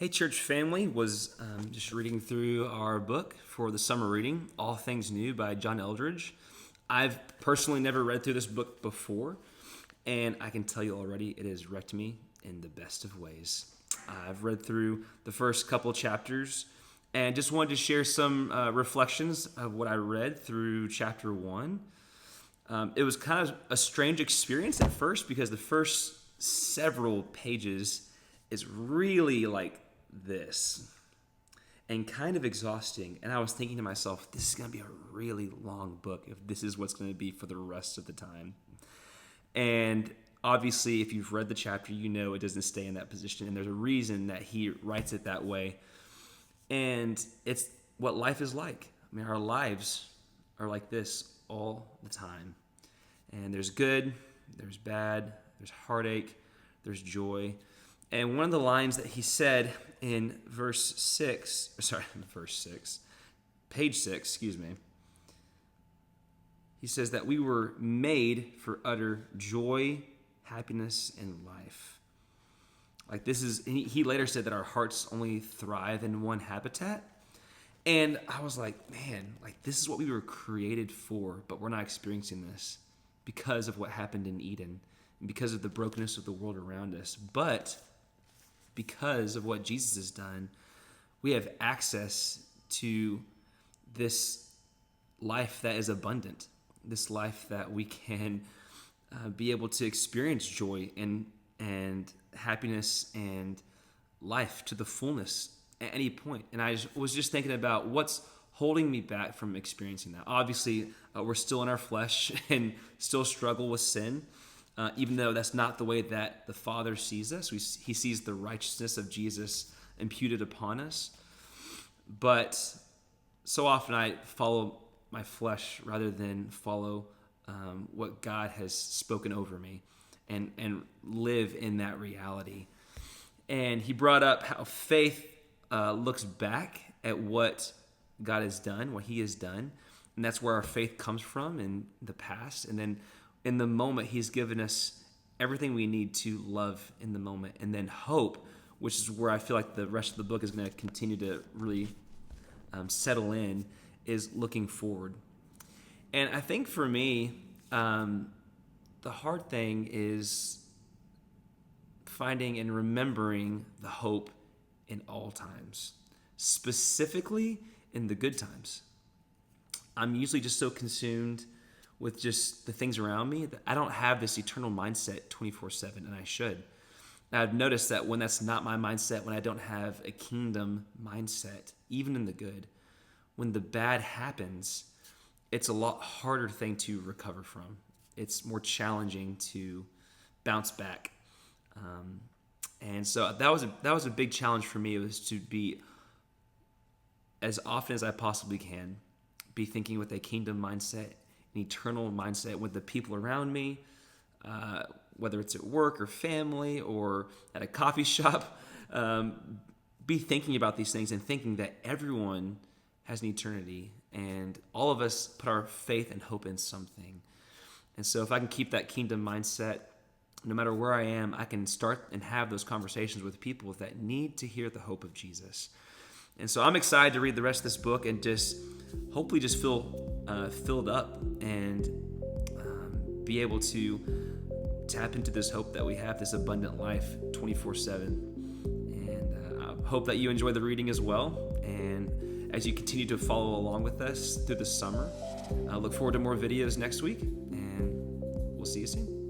Hey, church family, was just reading through our book for the summer reading, All Things New by John Eldredge. I've personally never read through this book before, and I can tell you already it has wrecked me in the best of ways. I've read through the first couple chapters and just wanted to share some reflections of what I read through chapter 1. It was kind of a strange experience at first because the first several pages is really like this and kind of exhausting. And I was thinking to myself, this is going to be a really long book if this is what's going to be for the rest of the time. And obviously, if you've read the chapter, you know it doesn't stay in that position. And there's a reason that he writes it that way. And it's what life is like. I mean, our lives are like this all the time. And there's good, there's bad, there's heartache, there's joy. And one of the lines that he said in page 6, he says that we were made for utter joy, happiness, and life. Like this is, he later said that our hearts only thrive in one habitat. And I was like, man, like this is what we were created for, but we're not experiencing this because of what happened in Eden and because of the brokenness of the world around us. But because of what Jesus has done, we have access to this life that is abundant, this life that we can be able to experience joy and happiness and life to the fullness at any point. And I was just thinking about what's holding me back from experiencing that. Obviously, we're still in our flesh and still struggle with sin. Even though that's not the way that the Father sees us. He sees the righteousness of Jesus imputed upon us. But so often I follow my flesh rather than follow what God has spoken over me and live in that reality. And he brought up how faith looks back at what God has done, what he has done. And that's where our faith comes from in the past. And then in the moment, he's given us everything we need to love in the moment. And then hope, which is where I feel like the rest of the book is going to continue to really settle in, is looking forward. And I think for me, the hard thing is finding and remembering the hope in all times, specifically in the good times. I'm usually just so consumed with just the things around me that I don't have this eternal mindset 24/7, and I should. And I've noticed that when that's not my mindset, when I don't have a kingdom mindset, even in the good, when the bad happens, it's a lot harder thing to recover from. It's more challenging to bounce back. And so that was a big challenge for me, was to be, as often as I possibly can, be thinking with a kingdom mindset, an eternal mindset with the people around me, whether it's at work or family or at a coffee shop, be thinking about these things and thinking that everyone has an eternity and all of us put our faith and hope in something. And so if I can keep that kingdom mindset, no matter where I am, I can start and have those conversations with people that need to hear the hope of Jesus. And so I'm excited to read the rest of this book and just hopefully just feel filled up and be able to tap into this hope that we have, this abundant life 24/7. And I hope that you enjoy the reading as well. And as you continue to follow along with us through the summer, I look forward to more videos next week, and we'll see you soon.